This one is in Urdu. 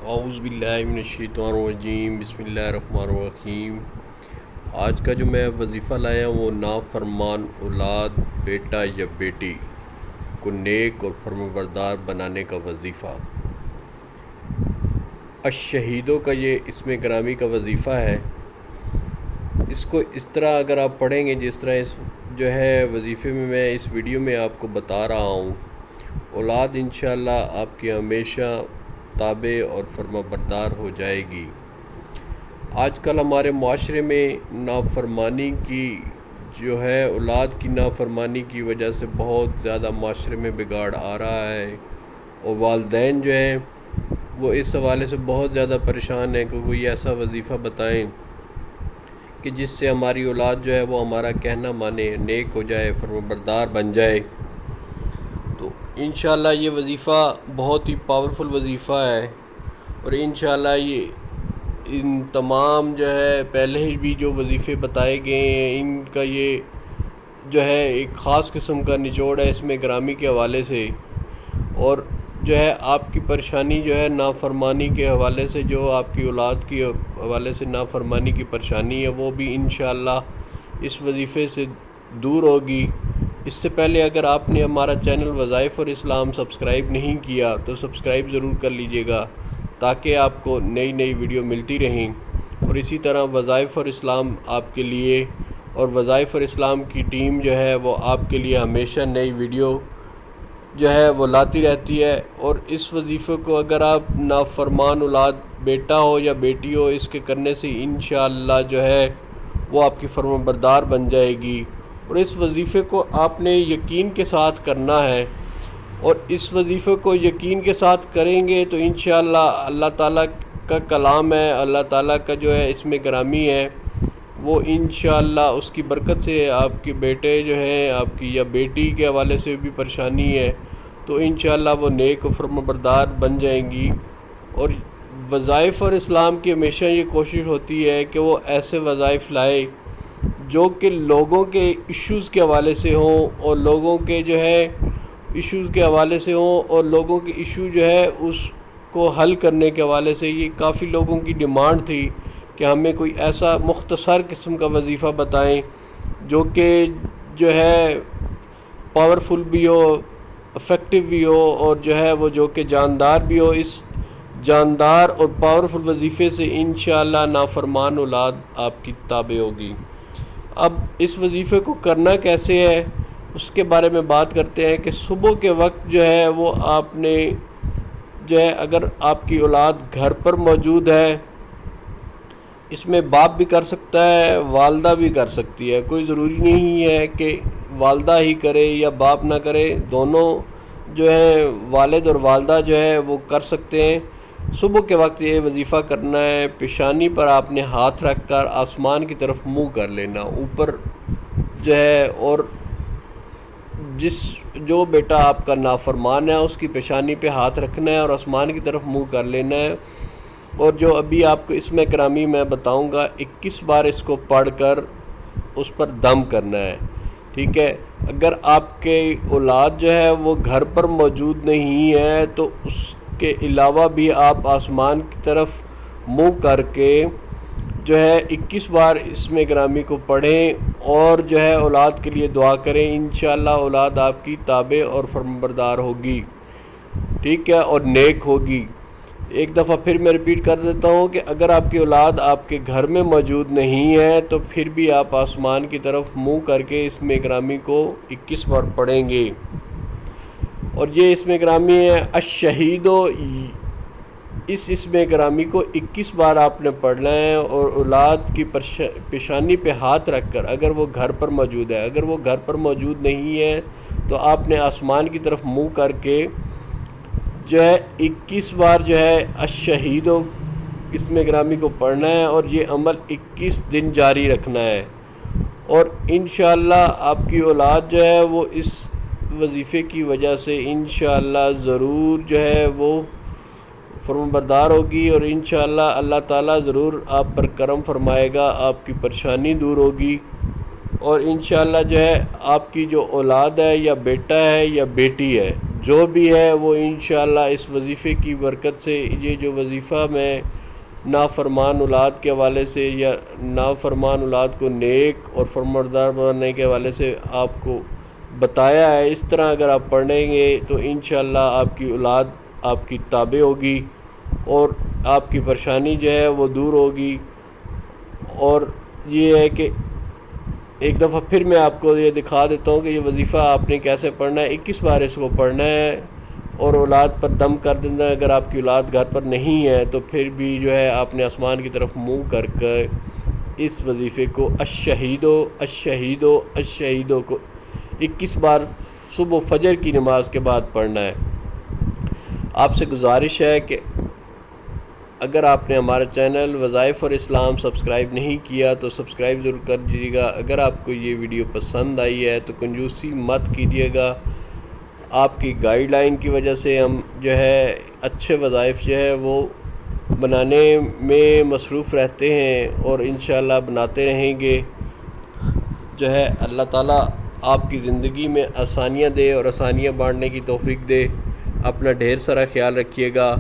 اعوذ باللہ من الشیطان الرجیم، بسم اللہ الرحمن الرحیم۔ آج کا جو میں وظیفہ لایا ہوں وہ نافرمان اولاد، بیٹا یا بیٹی کو نیک اور فرمانبردار بنانے کا وظیفہ۔ الشہیدوں کا یہ اسم گرامی کا وظیفہ ہے۔ اس کو اس طرح اگر آپ پڑھیں گے جس طرح اس جو ہے وظیفے میں اس ویڈیو میں آپ کو بتا رہا ہوں، اولاد انشاءاللہ آپ کی ہمیشہ تابع اور فرمانبردار ہو جائے گی۔ آج کل ہمارے معاشرے میں نافرمانی کی جو ہے اولاد کی نافرمانی کی وجہ سے بہت زیادہ معاشرے میں بگاڑ آ رہا ہے، اور والدین جو ہیں وہ اس حوالے سے بہت زیادہ پریشان ہیں کہ کوئی ایسا وظیفہ بتائیں کہ جس سے ہماری اولاد جو ہے وہ ہمارا کہنا مانے، نیک ہو جائے، فرمانبردار بن جائے۔ تو انشاءاللہ یہ وظیفہ بہت ہی پاورفل وظیفہ ہے، اور انشاءاللہ یہ ان تمام جو ہے پہلے ہی بھی جو وظیفے بتائے گئے ہیں ان کا یہ جو ہے ایک خاص قسم کا نچوڑ ہے اس میں گرامی کے حوالے سے، اور جو ہے آپ کی پریشانی جو ہے نافرمانی کے حوالے سے، جو آپ کی اولاد کی حوالے سے نافرمانی کی پریشانی ہے وہ بھی انشاءاللہ اس وظیفے سے دور ہوگی۔ اس سے پہلے اگر آپ نے ہمارا چینل وظائف اور اسلام سبسکرائب نہیں کیا تو سبسکرائب ضرور کر لیجئے گا، تاکہ آپ کو نئی نئی ویڈیو ملتی رہیں، اور اسی طرح وظائف اور اسلام آپ کے لیے اور وظائف اور اسلام کی ٹیم جو ہے وہ آپ کے لیے ہمیشہ نئی ویڈیو جو ہے وہ لاتی رہتی ہے۔ اور اس وظیفے کو اگر آپ نافرمان اولاد بیٹا ہو یا بیٹی ہو، اس کے کرنے سے انشاءاللہ جو ہے وہ آپ کی فرمانبردار بن جائے گی، اور اس وظیفے کو آپ نے یقین کے ساتھ کرنا ہے، اور اس وظیفے کو یقین کے ساتھ کریں گے تو انشاءاللہ اللہ تعالیٰ کا کلام ہے، اللہ تعالیٰ کا جو ہے اسم گرامی ہے، وہ انشاءاللہ اس کی برکت سے آپ کے بیٹے جو ہیں، آپ کی یا بیٹی کے حوالے سے بھی پریشانی ہے تو انشاءاللہ وہ نیک و فرمانبردار بن جائیں گی۔ اور وظائف اور اسلام کی ہمیشہ یہ کوشش ہوتی ہے کہ وہ ایسے وظائف لائے جو کہ لوگوں کے ایشوز کے حوالے سے ہوں، اور لوگوں کے جو ہے ایشوز کے حوالے سے ہوں، اور لوگوں کے ایشو جو ہے اس کو حل کرنے کے حوالے سے یہ کافی لوگوں کی ڈیمانڈ تھی کہ ہمیں کوئی ایسا مختصر قسم کا وظیفہ بتائیں جو کہ جو ہے پاورفل بھی ہو، افیکٹو بھی ہو، اور جو ہے وہ جو کہ جاندار بھی ہو۔ اس جاندار اور پاورفل وظیفے سے انشاءاللہ نافرمان اولاد آپ کی تابع ہوگی۔ اب اس وظیفے کو کرنا کیسے ہے اس کے بارے میں بات کرتے ہیں کہ صبح کے وقت جو ہے وہ آپ نے جو ہے اگر آپ کی اولاد گھر پر موجود ہے، اس میں باپ بھی کر سکتا ہے، والدہ بھی کر سکتی ہے، کوئی ضروری نہیں ہے کہ والدہ ہی کرے یا باپ نہ کرے، دونوں جو ہے والد اور والدہ جو ہے وہ کر سکتے ہیں۔ صبح کے وقت یہ وظیفہ کرنا ہے، پیشانی پر آپ نے ہاتھ رکھ کر آسمان کی طرف منہ کر لینا اوپر جو ہے، اور جو بیٹا آپ کا نافرمان ہے اس کی پیشانی پہ ہاتھ رکھنا ہے اور آسمان کی طرف منہ کر لینا ہے، اور جو ابھی آپ کو اسم گرامی میں بتاؤں گا 21 بار اس کو پڑھ کر اس پر دم کرنا ہے، ٹھیک ہے۔ اگر آپ کے اولاد جو ہے وہ گھر پر موجود نہیں ہے تو اس کے علاوہ بھی آپ آسمان کی طرف منہ کر کے جو ہے 21 بار اسم گرامی کو پڑھیں، اور جو ہے اولاد کے لیے دعا کریں، انشاءاللہ اولاد آپ کی تابع اور فرمانبردار ہوگی، ٹھیک ہے، اور نیک ہوگی۔ ایک دفعہ پھر میں ریپیٹ کر دیتا ہوں کہ اگر آپ کی اولاد آپ کے گھر میں موجود نہیں ہے تو پھر بھی آپ آسمان کی طرف منہ کر کے اسم گرامی کو 21 بار پڑھیں گے، اور یہ اسم گرامی ہے الشہیدو۔ اس اسم گرامی کو 21 بار آپ نے پڑھنا ہے، اور اولاد کی پیشانی پہ ہاتھ رکھ کر، اگر وہ گھر پر موجود ہے، اگر وہ گھر پر موجود نہیں ہے تو آپ نے آسمان کی طرف منہ کر کے جو ہے 21 بار جو ہے الشہیدو اسم گرامی کو پڑھنا ہے، اور یہ عمل 21 دن جاری رکھنا ہے، اور انشاءاللہ آپ کی اولاد جو ہے وہ اس وظیفے کی وجہ سے انشاءاللہ ضرور جو ہے وہ فرمانبردار ہوگی، اور انشاءاللہ اللہ تعالیٰ ضرور آپ پر کرم فرمائے گا، آپ کی پریشانی دور ہوگی، اور انشاءاللہ جو ہے آپ کی جو اولاد ہے یا بیٹا ہے یا بیٹی ہے، جو بھی ہے وہ انشاءاللہ اس وظیفے کی برکت سے، یہ جو وظیفہ میں نافرمان اولاد کے حوالے سے یا نافرمان اولاد کو نیک اور فرمانبردار بنانے کے حوالے سے آپ کو بتایا ہے، اس طرح اگر آپ پڑھیں گے تو انشاءاللہ آپ کی اولاد آپ کی تابع ہوگی اور آپ کی پریشانی جو ہے وہ دور ہوگی۔ اور یہ ہے کہ ایک دفعہ پھر میں آپ کو یہ دکھا دیتا ہوں کہ یہ وظیفہ آپ نے کیسے پڑھنا ہے۔ 21 بار اس کو پڑھنا ہے اور اولاد پر دم کر دینا ہے۔ اگر آپ کی اولاد گھر پر نہیں ہے تو پھر بھی جو ہے آپ نے آسمان کی طرف منہ کر کے اس وظیفے کو الشہیدو الشہیدو الشہیدو کو 21 بار صبح فجر کی نماز کے بعد پڑھنا ہے۔ آپ سے گزارش ہے کہ اگر آپ نے ہمارا چینل وظائف اور اسلام سبسکرائب نہیں کیا تو سبسکرائب ضرور کر دیجیے گا۔ اگر آپ کو یہ ویڈیو پسند آئی ہے تو کنجوسی مت کیجیے گا۔ آپ کی گائیڈ لائن کی وجہ سے ہم جو ہے اچھے وظائف جو ہے وہ بنانے میں مصروف رہتے ہیں اور انشاءاللہ بناتے رہیں گے۔ جو ہے اللہ تعالیٰ آپ کی زندگی میں آسانیاں دے اور آسانیاں بانٹنے کی توفیق دے۔ اپنا ڈھیر سارا خیال رکھیے گا۔